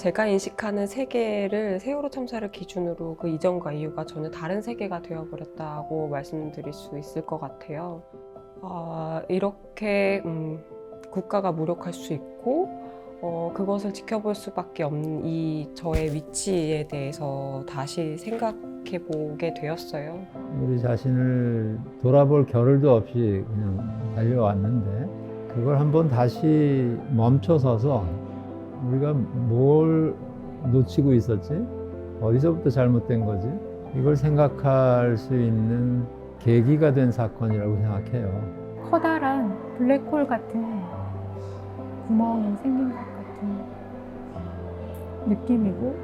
제가 인식하는 세계를 세월호 참사를 기준으로 그 이전과 이후가 전혀 다른 세계가 되어버렸다고 말씀드릴 수 있을 것 같아요. 이렇게 국가가 무력할 수 있고 그것을 지켜볼 수밖에 없는 이 저의 위치에 대해서 다시 생각해 보게 되었어요. 우리 자신을 돌아볼 겨를도 없이 그냥 달려왔는데 그걸 한번 다시 멈춰서서 우리가 뭘 놓치고 있었지? 어디서부터 잘못된 거지? 이걸 생각할 수 있는 계기가 된 사건이라고 생각해요. 커다란 블랙홀 같은 구멍이 생긴 것 같은 느낌이고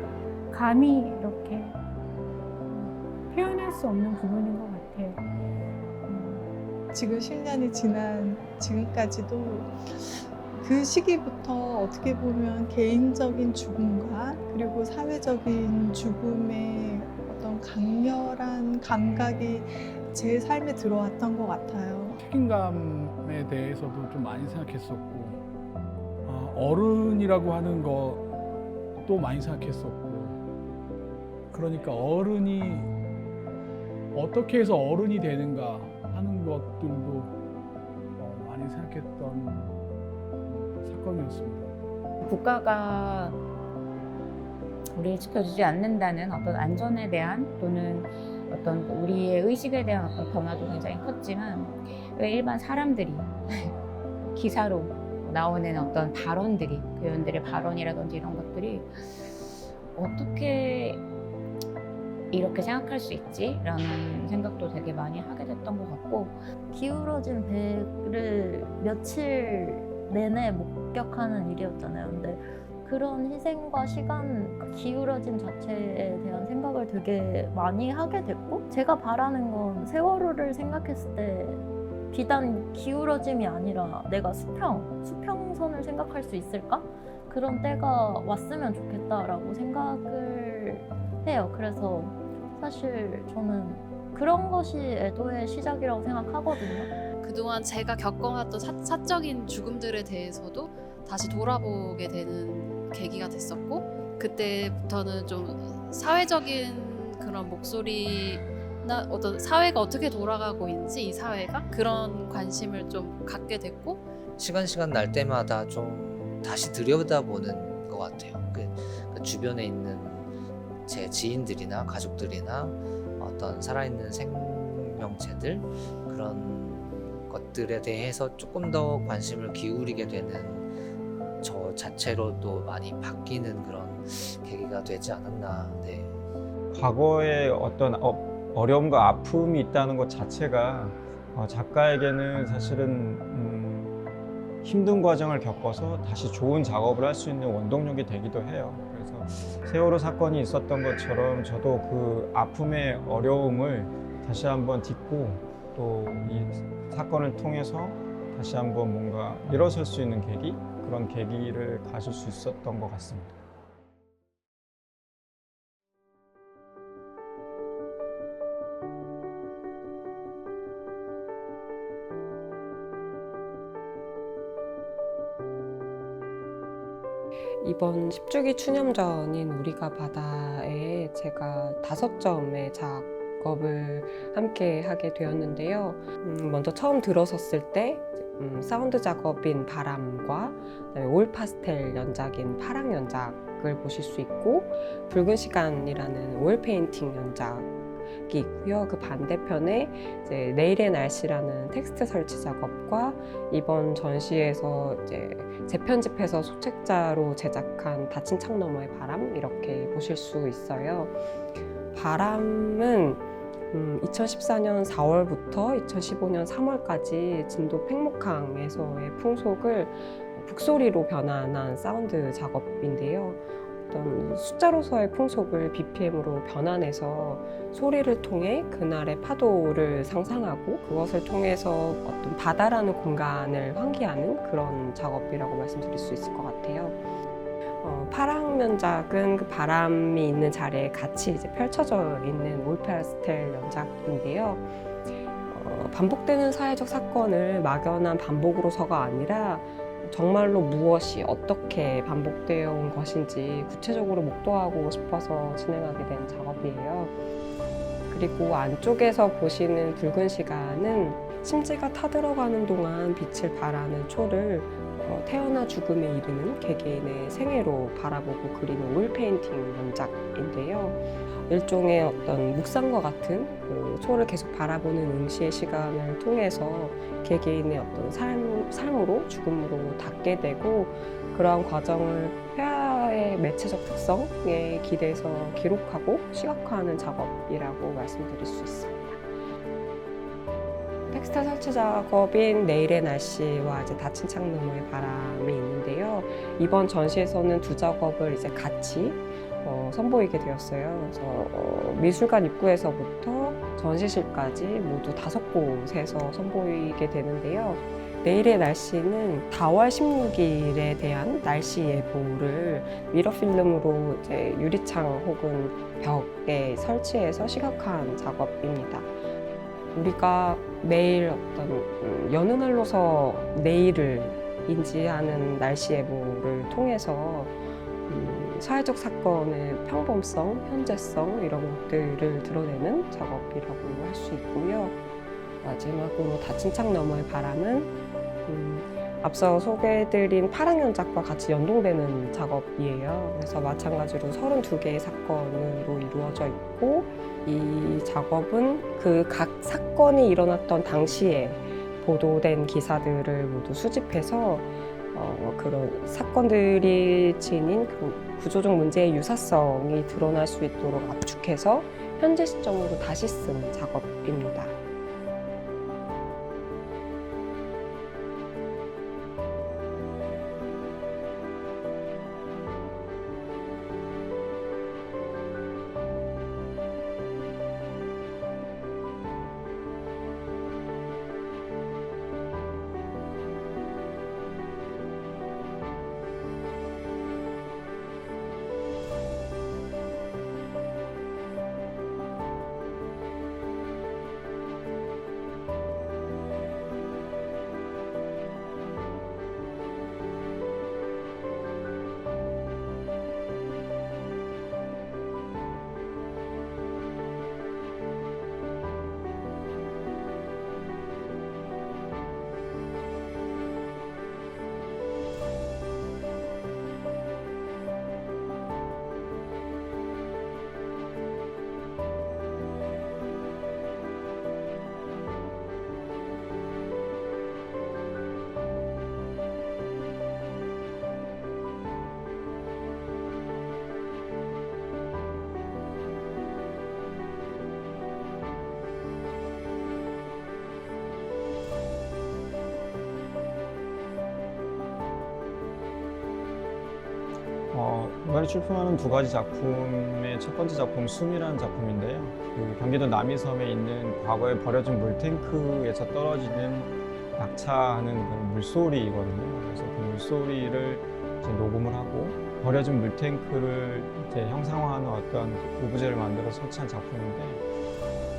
감히 이렇게 표현할 수 없는 부분인 것 같아요. 지금 10년이 지난 지금까지도 그 시기부터 어떻게 보면 개인적인 죽음과 그리고 사회적인 죽음의 어떤 강렬한 감각이 제 삶에 들어왔던 것 같아요. 책임감에 대해서도 좀 많이 생각했었고 어른이라고 하는 것도 많이 생각했었고 그러니까 어른이 어떻게 해서 어른이 되는가 하는 것들도 많이 생각했던 사건이었습니다. 국가가 우리를 지켜주지 않는다는 어떤 안전에 대한 또는 어떤 우리의 의식에 대한 어떤 변화도 굉장히 컸지만 왜 일반 사람들이 기사로 나오는 어떤 발언들이 의원들의 발언이라든지 이런 것들이 어떻게 이렇게 생각할 수 있지? 라는 생각도 되게 많이 하게 됐던 것 같고 기울어진 배를 며칠 내내 목격하는 일이었잖아요. 근데 그런 희생과 시간, 그 기울어짐 자체에 대한 생각을 되게 많이 하게 됐고 제가 바라는 건 세월호를 생각했을 때 비단 기울어짐이 아니라 내가 수평선을 생각할 수 있을까? 그런 때가 왔으면 좋겠다라고 생각을 해요. 그래서 사실 저는 그런 것이 애도의 시작이라고 생각하거든요. 그동안 제가 겪어왔던 사적인 죽음들에 대해서도 다시 돌아보게 되는 계기가 됐었고 그때부터는 좀 사회적인 그런 목소리나 어떤 사회가 어떻게 돌아가고 있는지 이 사회가 그런 관심을 좀 갖게 됐고 시간 날 때마다 좀 다시 들여다보는 것 같아요. 그 주변에 있는 제 지인들이나 가족들이나 어떤 살아있는 생명체들 그런 것들에 대해서 조금 더 관심을 기울이게 되는 저 자체로도 많이 바뀌는 그런 계기가 되지 않았나. 네. 과거에 어떤 어려움과 아픔이 있다는 것 자체가 작가에게는 사실은 힘든 과정을 겪어서 다시 좋은 작업을 할 수 있는 원동력이 되기도 해요. 그래서 세월호 사건이 있었던 것처럼 저도 그 아픔의 어려움을 다시 한번 딛고 또 이 사건을 통해서 다시 한번 뭔가 일어설 수 있는 계기? 그런 계기를 가질 수 있었던 것 같습니다. 이번 10주기 추념전인 우리가 바다에 제가 5점의 작업을 함께 하게 되었는데요. 먼저 처음 들어섰을 때 사운드 작업인 바람과 그다음에 올 파스텔 연작인 파랑 연작을 보실 수 있고 붉은 시간이라는 오일 페인팅 연작이 있고요. 그 반대편에 이제 내일의 날씨라는 텍스트 설치 작업과 이번 전시에서 이제 재편집해서 소책자로 제작한 닫힌 창 너머의 바람 이렇게 보실 수 있어요. 바람은 2014년 4월부터 2015년 3월까지 진도 팽목항에서의 풍속을 북소리로 변환한 사운드 작업인데요. 어떤 숫자로서의 풍속을 BPM으로 변환해서 소리를 통해 그날의 파도를 상상하고 그것을 통해서 어떤 바다라는 공간을 환기하는 그런 작업이라고 말씀드릴 수 있을 것 같아요. 파랑 면작은 그 바람이 있는 자리에 같이 이제 펼쳐져 있는 올 파스텔 연작인데요. 반복되는 사회적 사건을 막연한 반복으로서가 아니라 정말로 무엇이 어떻게 반복되어 온 것인지 구체적으로 목도하고 싶어서 진행하게 된 작업이에요. 그리고 안쪽에서 보시는 붉은 시간은 심지가 타들어가는 동안 빛을 발하는 초를 태어나 죽음에 이르는 개개인의 생애로 바라보고 그리는 오일 페인팅 원작인데요. 일종의 어떤 묵상과 같은 그 초를 계속 바라보는 응시의 시간을 통해서 개개인의 어떤 삶으로 죽음으로 닿게 되고 그러한 과정을 회화의 매체적 특성에 기대서 기록하고 시각화하는 작업이라고 말씀드릴 수 있습니다. 텍스트 설치 작업인 내일의 날씨와 이제 닫힌 창 너머의 바람이 있는데요. 이번 전시에서는 두 작업을 이제 같이 선보이게 되었어요. 그래서 미술관 입구에서부터 전시실까지 모두 5곳에서 선보이게 되는데요. 내일의 날씨는 4월 16일에 대한 날씨 예보를 미러필름으로 이제 유리창 혹은 벽에 설치해서 시각화한 작업입니다. 우리가 매일 어떤 여느 날로서 내일을 인지하는 날씨 예보를 통해서 사회적 사건의 평범성, 현재성 이런 것들을 드러내는 작업이라고 할 수 있고요. 마지막으로 닫힌 창 너머의 바람은 앞서 소개해드린 파랑 연작과 같이 연동되는 작업이에요. 그래서 마찬가지로 32개의 사건으로 이루어져 있고 이 작업은 그 각 사건이 일어났던 당시에 보도된 기사들을 모두 수집해서 그런 사건들이 지닌 그 구조적 문제의 유사성이 드러날 수 있도록 압축해서 현재 시점으로 다시 쓴 작업입니다. 이번에 출품하는 2가지 작품의 첫 번째 작품 숨이라는 작품인데요. 그 경기도 남이섬에 있는 과거에 버려진 물탱크에서 떨어지는 낙차하는 그런 물소리거든요. 그래서 그 물소리를 이제 녹음을 하고 버려진 물탱크를 이제 형상화하는 어떤 오브제를 만들어 설치한 작품인데,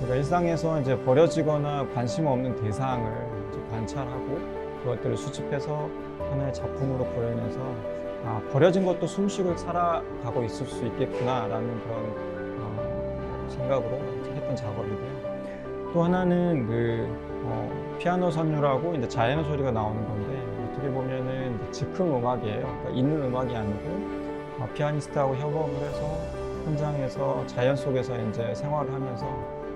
우리가 일상에서 이제 버려지거나 관심 없는 대상을 이제 관찰하고 그것들을 수집해서 하나의 작품으로 구현해서 버려진 것도 숨쉬고 살아가고 있을 수 있겠구나라는 그런 생각으로 했던 작업이고요. 또 하나는 피아노 선율하고 이제 자연 소리가 나오는 건데, 어떻게 보면은 즉흥 음악이에요. 그러니까 있는 음악이 아니고 피아니스트하고 협업을 해서 현장에서 자연 속에서 이제 생활을 하면서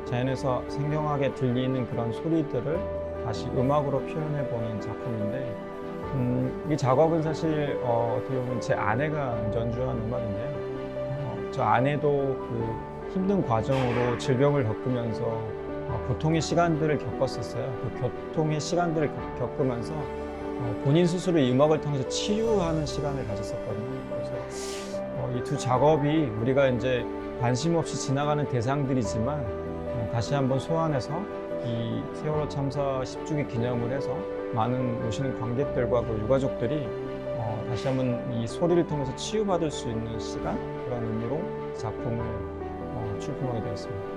자연에서 생경하게 들리는 그런 소리들을 다시 음악으로 표현해 보는 작품인데, 이 작업은 사실 어떻게 보면 제 아내가 연주한 음악인데요. 저 아내도 그 힘든 과정으로 질병을 겪으면서 고통의 시간들을 겪었었어요. 그 고통의 시간들을 겪으면서 본인 스스로 이 음악을 통해서 치유하는 시간을 가졌었거든요. 그래서 이 두 작업이 우리가 이제 관심 없이 지나가는 대상들이지만 다시 한번 소환해서 이 세월호 참사 10주기 기념을 해서 많은 오시는 관객들과 그 유가족들이 다시 한번 이 소리를 통해서 치유받을 수 있는 시간, 그런 의미로 작품을 출품하게 되었습니다.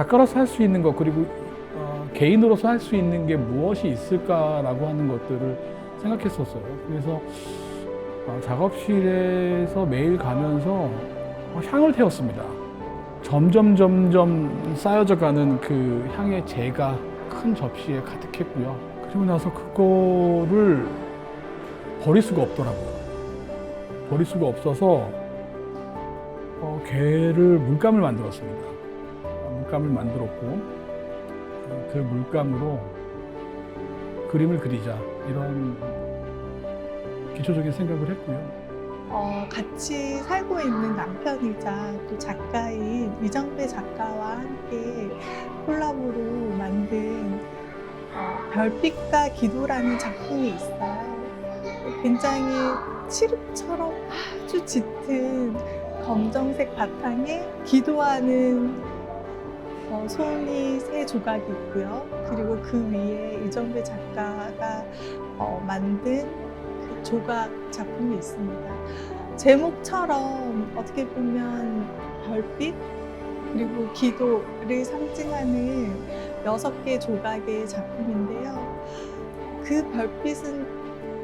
작가로서 할 수 있는 것 그리고 개인으로서 할 수 있는 게 무엇이 있을까라고 하는 것들을 생각했었어요. 그래서 작업실에서 매일 가면서 향을 태웠습니다. 점점 쌓여져 가는 그 향의 재가 큰 접시에 가득했고요. 그리고 나서 그거를 버릴 수가 없더라고요. 버릴 수가 없어서 개를 물감을 만들었습니다. 물감을 만들었고 그 물감으로 그림을 그리자 이런 기초적인 생각을 했고요. 같이 살고 있는 남편이자 또 작가인 이정배 작가와 함께 콜라보로 만든 별빛과 기도라는 작품이 있어요. 굉장히 칠흑처럼 아주 짙은 검정색 바탕에 기도하는 손이 3조각이 있고요. 그리고 그 위에 이정배 작가가 만든 그 조각 작품이 있습니다. 제목처럼 어떻게 보면 별빛 그리고 기도를 상징하는 6개 조각의 작품인데요. 그 별빛은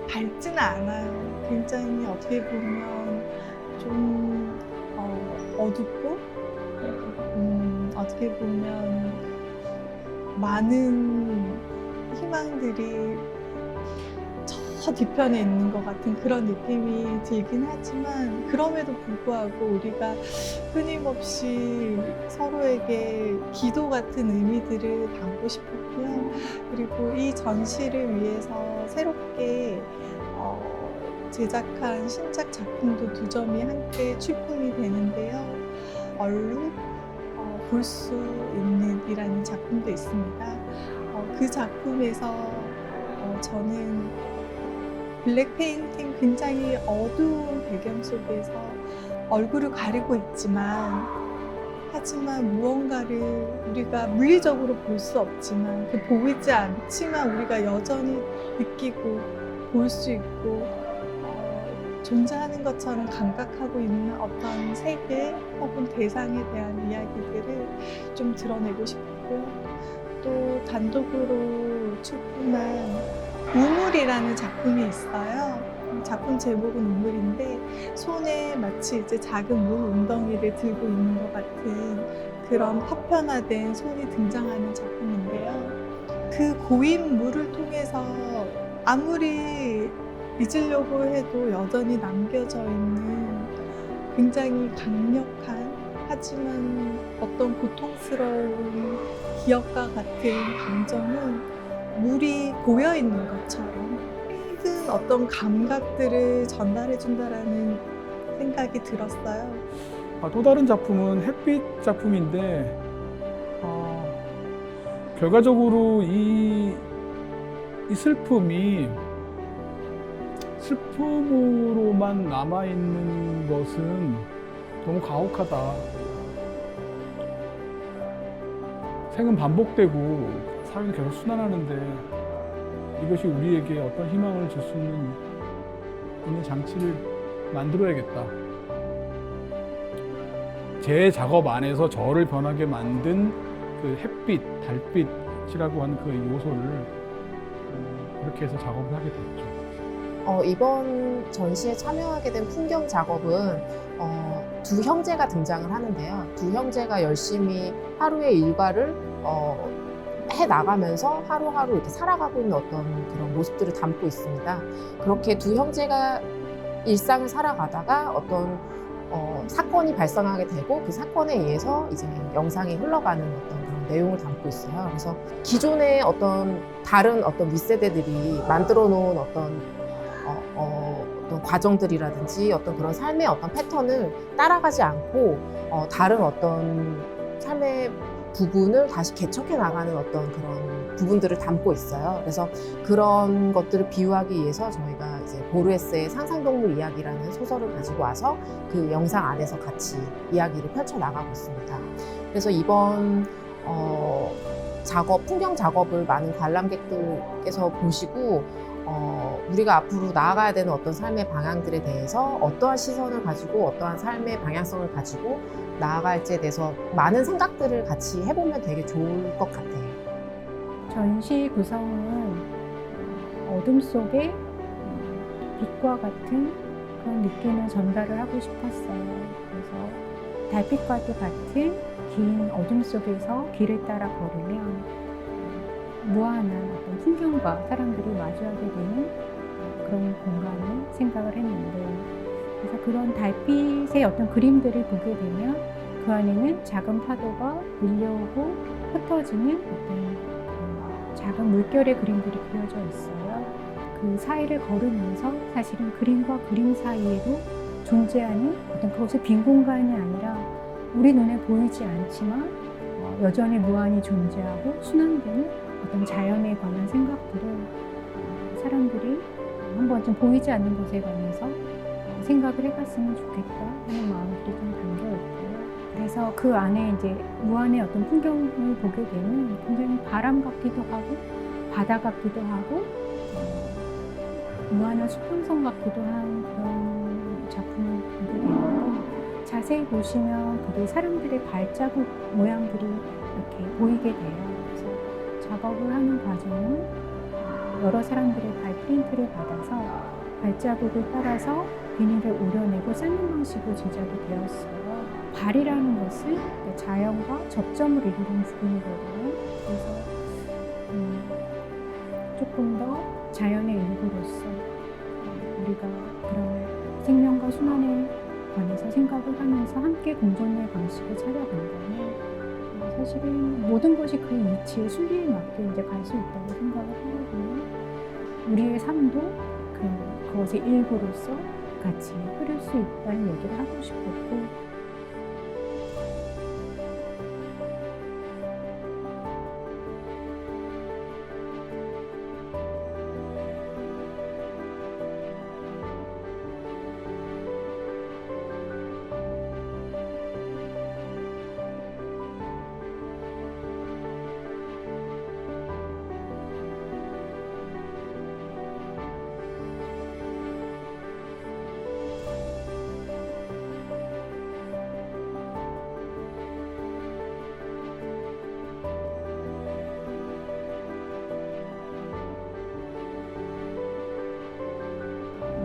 밝지는 않아요. 굉장히 어떻게 보면 좀 어둡고 어떻게 보면 많은 희망들이 저 뒤편에 있는 것 같은 그런 느낌이 들긴 하지만 그럼에도 불구하고 우리가 끊임없이 서로에게 기도 같은 의미들을 담고 싶었고요. 그리고 이 전시를 위해서 새롭게 제작한 신작 작품도 2점이 함께 출품이 되는데요. 얼룩 볼 수 있는 이라는 작품도 있습니다. 그 작품에서 저는 블랙 페인팅 굉장히 어두운 배경 속에서 얼굴을 가리고 있지만 하지만 무언가를 우리가 물리적으로 볼 수 없지만 그 보이지 않지만 우리가 여전히 느끼고 볼 수 있고 존재하는 것처럼 감각하고 있는 어떤 세계 혹은 대상에 대한 이야기들을 좀 드러내고 싶고요. 또 단독으로 출품한 우물이라는 작품이 있어요. 작품 제목은 우물인데 손에 마치 이제 작은 물 웅덩이를 들고 있는 것 같은 그런 파편화된 손이 등장하는 작품인데요. 그 고인 물을 통해서 아무리 잊으려고 해도 여전히 남겨져 있는 굉장히 강력한 하지만 어떤 고통스러운 기억과 같은 감정은 물이 고여 있는 것처럼 힘든 어떤 감각들을 전달해 준다라는 생각이 들었어요. 또 다른 작품은 햇빛 작품인데 결과적으로 이 슬픔이 슬픔으로만 남아있는 것은 너무 가혹하다. 생은 반복되고 사회는 계속 순환하는데 이것이 우리에게 어떤 희망을 줄 수 있는 장치를 만들어야겠다. 제 작업 안에서 저를 변하게 만든 그 햇빛, 달빛이라고 하는 그 요소를 그렇게 해서 작업을 하게 됐죠. 이번 전시에 참여하게 된 풍경 작업은 2 형제가 등장을 하는데요. 2 형제가 열심히 하루의 일과를 해 나가면서 하루하루 이렇게 살아가고 있는 어떤 그런 모습들을 담고 있습니다. 그렇게 2 형제가 일상을 살아가다가 어떤 사건이 발생하게 되고 그 사건에 의해서 이제 영상이 흘러가는 어떤 그런 내용을 담고 있어요. 그래서 기존의 어떤 다른 어떤 윗세대들이 만들어 놓은 어떤 과정들이라든지 어떤 그런 삶의 어떤 패턴을 따라가지 않고 다른 어떤 삶의 부분을 다시 개척해 나가는 어떤 그런 부분들을 담고 있어요. 그래서 그런 것들을 비유하기 위해서 저희가 이제 보르헤스의 상상동물 이야기라는 소설을 가지고 와서 그 영상 안에서 같이 이야기를 펼쳐 나가고 있습니다. 그래서 이번 풍경 작업을 많은 관람객들께서 보시고 우리가 앞으로 나아가야 되는 어떤 삶의 방향들에 대해서 어떠한 시선을 가지고 어떠한 삶의 방향성을 가지고 나아갈지에 대해서 많은 생각들을 같이 해보면 되게 좋을 것 같아요. 전시 구성은 어둠 속에 빛과 같은 그런 느낌을 전달을 하고 싶었어요. 그래서 달빛과도 같은 긴 어둠 속에서 길을 따라 걸으면 무한한 어떤 풍경과 사람들이 마주하게 되는 그런 공간을 생각을 했는데, 그래서 그런 달빛의 어떤 그림들을 보게 되면 그 안에는 작은 파도가 밀려오고 흩어지는 어떤 작은 물결의 그림들이 그려져 있어요. 그 사이를 걸으면서 사실은 그림과 그림 사이에도 존재하는 어떤 그것이 빈 공간이 아니라 우리 눈에 보이지 않지만 여전히 무한히 존재하고 순환되는 어떤 자연에 관한 생각들을 사람들이 한 번쯤 보이지 않는 곳에 관해서 생각을 해봤으면 좋겠다 하는 마음들이 좀 담겨 있고요. 그래서 그 안에 이제 무한의 어떤 풍경을 보게 되면 굉장히 바람 같기도 하고 바다 같기도 하고 무한한 수평선 같기도 한 그런 작품을 보게 되는데, 자세히 보시면 그게 사람들의 발자국 모양들이 이렇게 보이게 돼요. 그래서 작업을 하는 과정은 여러 사람들의 발프린트를 받아서 발자국을 따라서 비닐을 오려내고 쌓는 방식으로 제작이 되었어요. 발이라는 것은 자연과 접점을 이루는 부분이거든요. 그래서 조금 더 자연의 일부로서 우리가 그런 생명과 순환에 관해서 생각을 하면서 함께 공존의 방식을 찾아간다면 사실은 모든 것이 그 위치의 순리에 맞게 이제 갈 수 있다고 생각을 하거든요. 우리의 삶도 그것의 일부로서 같이 흐를 수 있다는 얘기를 하고 싶었고,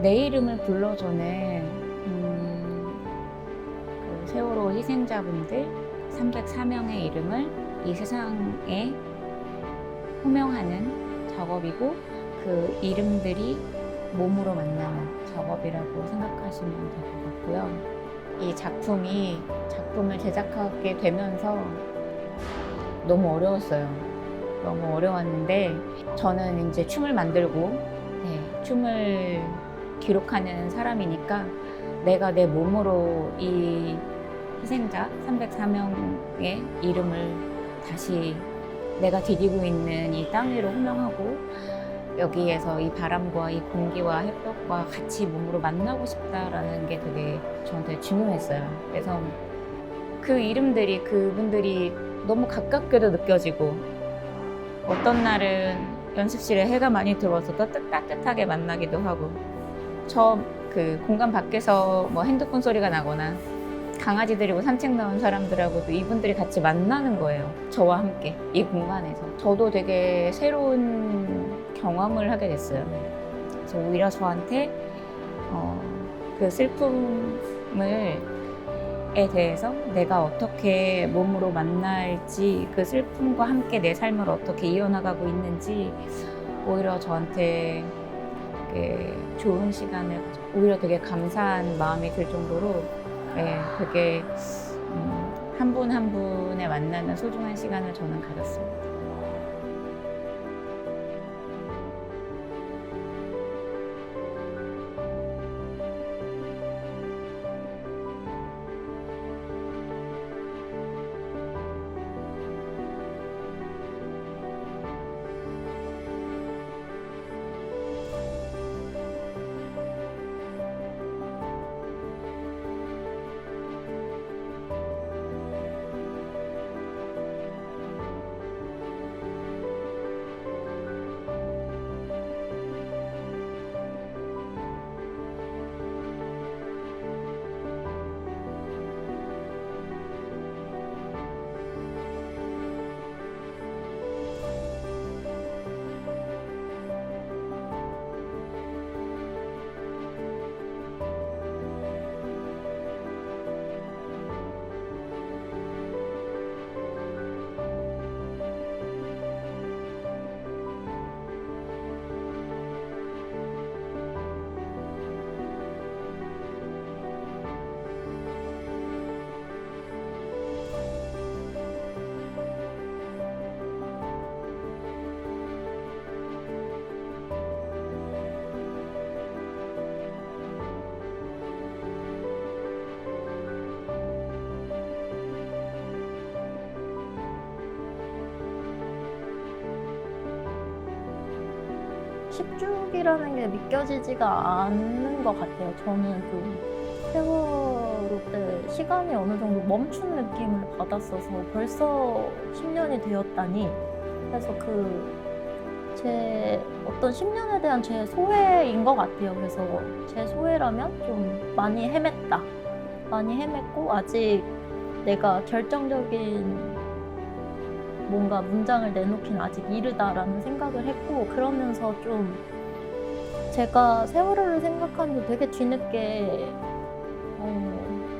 내 이름을 불러줘는 그 세월호 희생자분들 304명의 이름을 이 세상에 호명하는 작업이고, 그 이름들이 몸으로 만나는 작업이라고 생각하시면 될 것 같고요. 이 작품을 제작하게 되면서 너무 어려웠어요. 너무 어려웠는데, 저는 이제 춤을 만들고 춤을 기록하는 사람이니까 내가 내 몸으로 이 희생자 304명의 이름을 다시 내가 디디고 있는 이 땅 위로 호명하고, 여기에서 이 바람과 이 공기와 햇볕과 같이 몸으로 만나고 싶다라는 게 되게 저한테 중요했어요. 그래서 그 이름들이, 그분들이 너무 가깝게도 느껴지고, 어떤 날은 연습실에 해가 많이 들어와서 따뜻하게 만나기도 하고, 저 그 공간 밖에서 뭐 핸드폰 소리가 나거나 강아지 데리고 산책 나온 사람들하고도 이분들이 같이 만나는 거예요. 저와 함께 이 공간에서. 저도 되게 새로운 경험을 하게 됐어요. 그래서 오히려 저한테 그 슬픔에 대해서 내가 어떻게 몸으로 만날지, 그 슬픔과 함께 내 삶을 어떻게 이어나가고 있는지 오히려 저한테 되게 좋은 시간을, 오히려 되게 감사한 마음이 들 정도로 되게 한 분 한 분에 만나는 소중한 시간을 저는 가졌습니다. 10주기라는 게 믿겨지지가 않는 것 같아요. 저는 좀 세월호 때 시간이 어느 정도 멈춘 느낌을 받았어서 벌써 10년이 되었다니. 그래서 제 어떤 10년에 대한 제 소회인 것 같아요. 그래서 제 소회라면 좀 많이 헤맸다. 많이 헤맸고 아직 내가 결정적인 뭔가 문장을 내놓긴 아직 이르다라는 생각을 했고, 그러면서 좀 제가 세월호를 생각하면서 되게 뒤늦게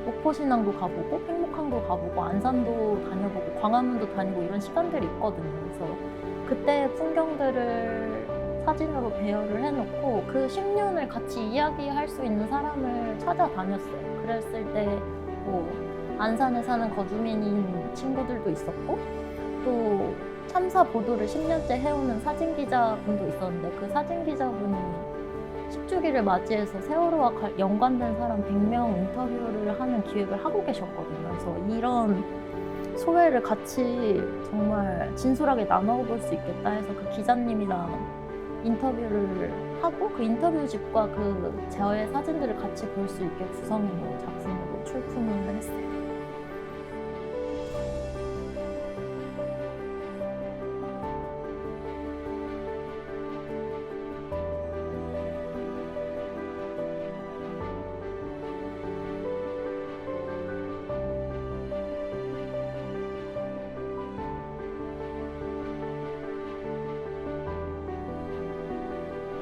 목포신앙도 가보고 팽목항도 가보고 안산도 다녀보고 광화문도 다니고 이런 시간들이 있거든요. 그래서 그때 풍경들을 사진으로 배열을 해놓고 그 10년을 같이 이야기할 수 있는 사람을 찾아다녔어요. 그랬을 때 뭐 안산에 사는 거주민인 친구들도 있었고, 또 참사 보도를 10년째 해오는 사진기자분도 있었는데, 그 사진기자분이 10주기를 맞이해서 세월호와 연관된 사람 100명 인터뷰를 하는 기획을 하고 계셨거든요. 그래서 이런 소회를 같이 정말 진솔하게 나눠볼 수 있겠다 해서 그 기자님이랑 인터뷰를 하고, 그 인터뷰집과 그 저의 사진들을 같이 볼 수 있게 구성해놓은 작품으로 출품을 했어요.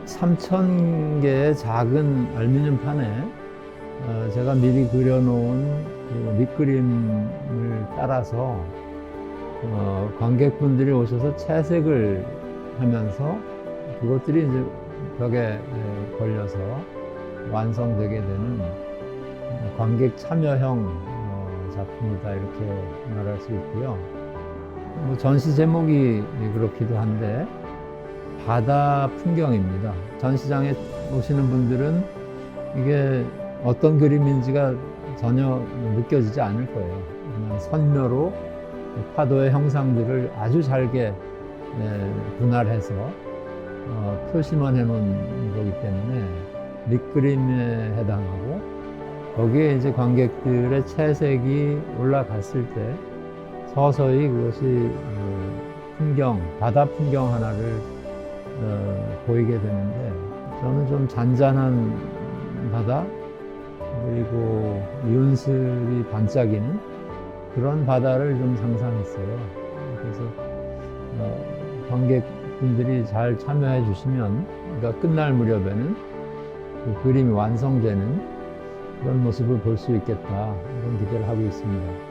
삼천 개의 작은 알루미늄 판에 제가 미리 그려놓은 그 밑그림을 따라서 관객분들이 오셔서 채색을 하면서 그것들이 이제 벽에 걸려서 완성되게 되는 관객 참여형 작품이다, 이렇게 말할 수 있고요. 뭐 전시 제목이 그렇기도 한데 바다 풍경입니다. 전시장에 오시는 분들은 이게 어떤 그림인지가 전혀 느껴지지 않을 거예요. 그냥 선묘로 파도의 형상들을 아주 잘게 분할해서 표시만 해놓은 거기 때문에 밑그림에 해당하고, 거기에 이제 관객들의 채색이 올라갔을 때 서서히 그것이 풍경, 바다 풍경 하나를 보이게 되는데, 저는 좀 잔잔한 바다, 그리고 윤슬이 반짝이는 그런 바다를 좀 상상했어요. 그래서 관객분들이 잘 참여해 주시면, 그러니까 끝날 무렵에는 그 그림이 완성되는 그런 모습을 볼 수 있겠다, 이런 기대를 하고 있습니다.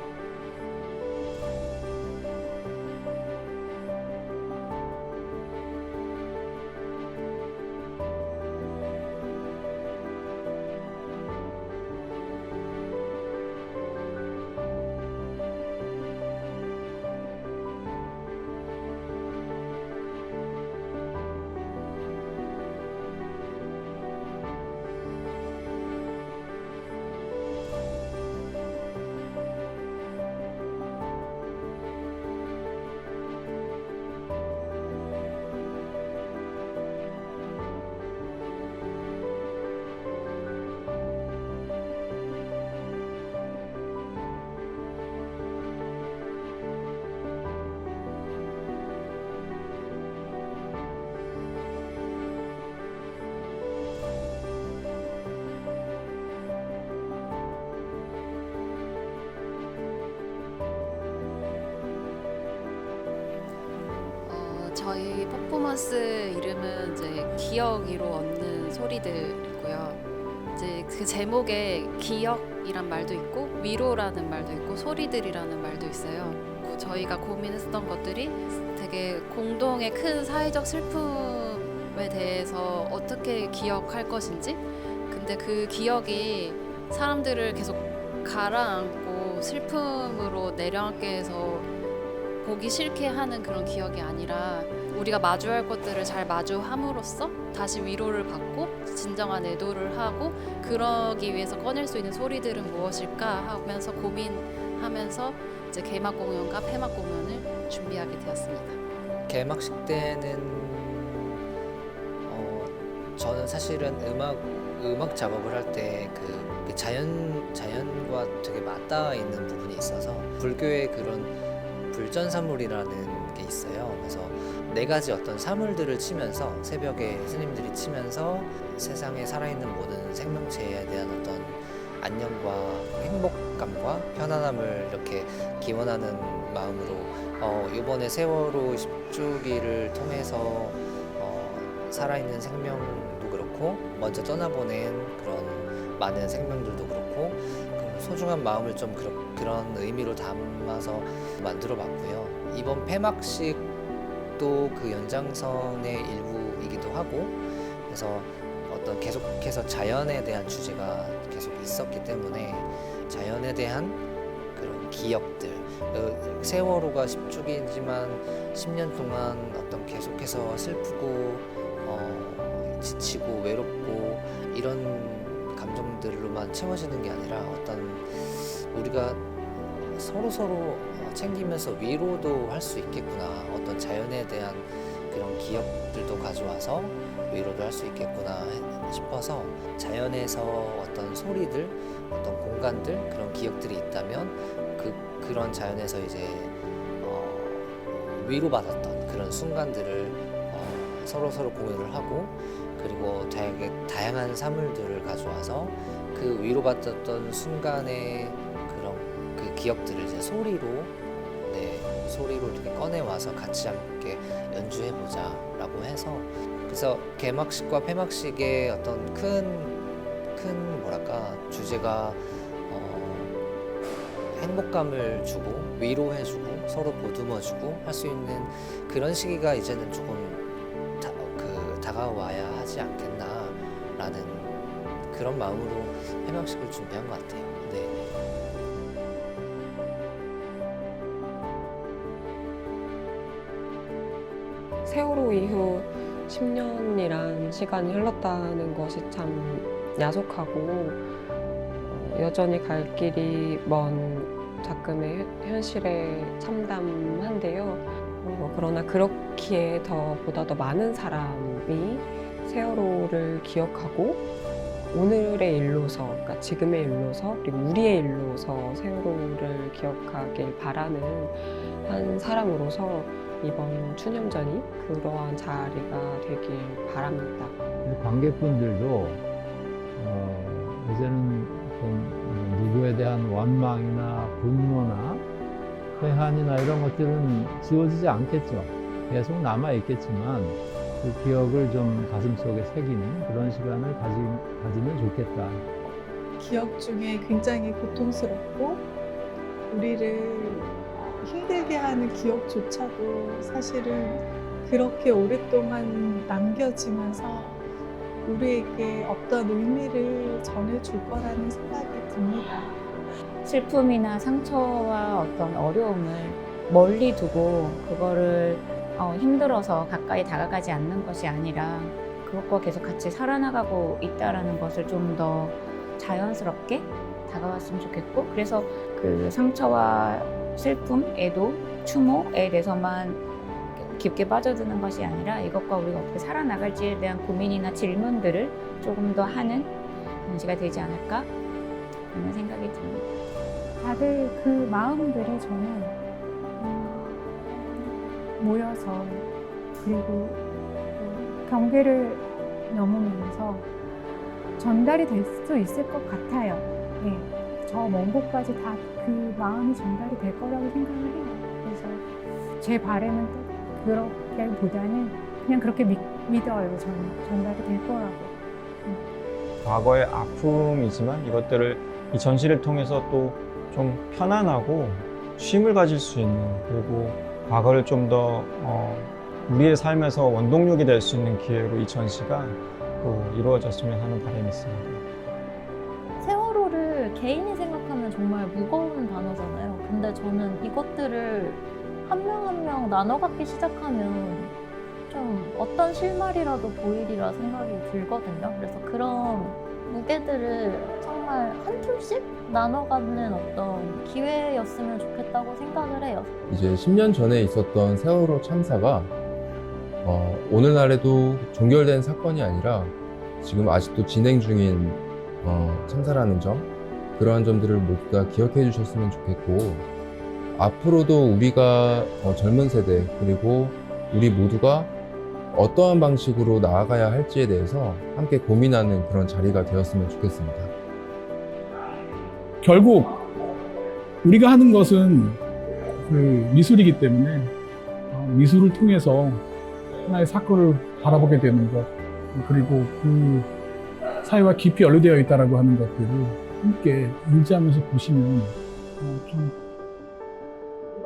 저희 퍼포먼스 이름은 이제 기억으로 얻는 소리들이고요. 이제 그 제목에 기억이란 말도 있고 위로라는 말도 있고 소리들이라는 말도 있어요. 저희가 고민했었던 것들이 되게 공동의 큰 사회적 슬픔에 대해서 어떻게 기억할 것인지, 근데 그 기억이 사람들을 계속 가라앉고 슬픔으로 내려앉게 해서 보기 싫게 하는 그런 기억이 아니라, 우리가 마주할 것들을 잘 마주함으로써 다시 위로를 받고 진정한 애도를 하고, 그러기 위해서 꺼낼 수 있는 소리들은 무엇일까 하면서 고민하면서 이제 개막 공연과 폐막 공연을 준비하게 되었습니다. 개막식 때는 저는 사실은 음악 작업을 할 때 그 자연과 되게 맞닿아 있는 부분이 있어서 불교의 그런 불전사물이라는 게 있어요. 그래서 4가지 어떤 사물들을 치면서 새벽에 스님들이 치면서 세상에 살아있는 모든 생명체에 대한 어떤 안녕과 행복감과 편안함을 이렇게 기원하는 마음으로 이번에 세월호 10주기를 통해서 살아있는 생명도 그렇고 먼저 떠나보낸 그런 많은 생명들도 그렇고 소중한 마음을 좀 그런 의미로 담아서 만들어 봤고요. 이번 폐막식도 그 연장선의 일부이기도 하고 그래서 어떤 계속해서 자연에 대한 주제가 계속 있었기 때문에 자연에 대한 그런 기억들 세월호가 10주기지만 10년 동안 어떤 계속해서 슬프고 지치고 외롭고 이런 감정들로만 채워지는 게 아니라 어떤 우리가 서로 챙기면서 위로도 할 수 있겠구나. 어떤 자연에 대한 그런 기억들도 가져와서 위로도 할 수 있겠구나 싶어서 자연에서 어떤 소리들, 어떤 공간들, 그런 기억들이 있다면 그런 자연에서 이제 위로받았던 그런 순간들을 서로 공유를 하고 그리고 되게 다양한 사물들을 가져와서 그 위로받았던 순간의 그런 그 기억들을 이제 소리로 이렇게 꺼내와서 같이 함께 연주해보자라고 해서 그래서 개막식과 폐막식의 어떤 큰 뭐랄까 주제가 행복감을 주고 위로해주고 서로 보듬어주고 할 수 있는 그런 시기가 이제는 조금 다가와야 하지 않겠나라는 그런 마음으로 폐막식을 준비한 것 같아요. 네. 세월호 이후 10년이란 시간이 흘렀다는 것이 참 야속하고 여전히 갈 길이 먼 작금의 현실에 참담한데요. 그러나 그렇기에 보다 더 많은 사람이 세월호를 기억하고 오늘의 일로서, 그러니까 지금의 일로서 그리고 우리의 일로서 세월호를 기억하길 바라는 한 사람으로서 이번 추념전이 그러한 자리가 되길 바랍니다. 관객분들도 이제는 어떤 누구에 대한 원망이나 분노나 회한이나 이런 것들은 지워지지 않겠죠. 계속 남아있겠지만 그 기억을 좀 가슴속에 새기는 그런 시간을 가지면 좋겠다. 기억 중에 굉장히 고통스럽고 우리를 힘들게 하는 기억조차도 사실은 그렇게 오랫동안 남겨지면서 우리에게 어떤 의미를 전해줄 거라는 생각이 듭니다. 슬픔이나 상처와 어떤 어려움을 멀리 두고 그거를 힘들어서 가까이 다가가지 않는 것이 아니라 그것과 계속 같이 살아나가고 있다라는 것을 좀 더 자연스럽게 다가왔으면 좋겠고 그래서 그 상처와 슬픔, 애도, 추모에 대해서만 깊게 빠져드는 것이 아니라 이것과 우리가 어떻게 살아나갈지에 대한 고민이나 질문들을 조금 더 하는 전시가 되지 않을까 하는 생각이 듭니다. 다들 그 마음들이 저는 모여서 그리고 경계를 넘으면서 전달이 될 수 있을 것 같아요. 네. 저 먼 곳까지 다 그 마음이 전달이 될 거라고 생각을 해요. 그래서 제 바람은 그렇게보다는 그냥 그렇게 믿어요. 저는 전달이 될 거라고. 과거의 아픔이지만 이것들을 이 전시를 통해서 또 좀 편안하고 쉼을 가질 수 있는 그리고 과거를 좀 더 우리의 삶에서 원동력이 될 수 있는 기회로 이 전시가 또 이루어졌으면 하는 바람이 있습니다. 세월호를 개인이 생각하면 정말 무거운 단어잖아요. 근데 저는 이것들을 한 명 한 명 나눠 갖기 시작하면 좀 어떤 실마리라도 보이리라 생각이 들거든요. 그래서 그런 무게들을 정말 한 툴씩 나눠 갖는 어떤 기회였으면 좋겠다고 생각을 해요. 이제 10년 전에 있었던 세월호 참사가 오늘날에도 종결된 사건이 아니라 지금 아직도 진행 중인 참사라는 점, 그러한 점들을 모두 다 기억해 주셨으면 좋겠고, 앞으로도 우리가 젊은 세대 그리고 우리 모두가 어떠한 방식으로 나아가야 할지에 대해서 함께 고민하는 그런 자리가 되었으면 좋겠습니다. 결국 우리가 하는 것은 그 미술이기 때문에 미술을 통해서 하나의 사건을 바라보게 되는 것, 그리고 그 사회와 깊이 연루되어 있다라고 하는 것들을 함께 일지하면서 보시면 좀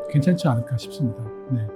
괜찮지 않을까 싶습니다. 네.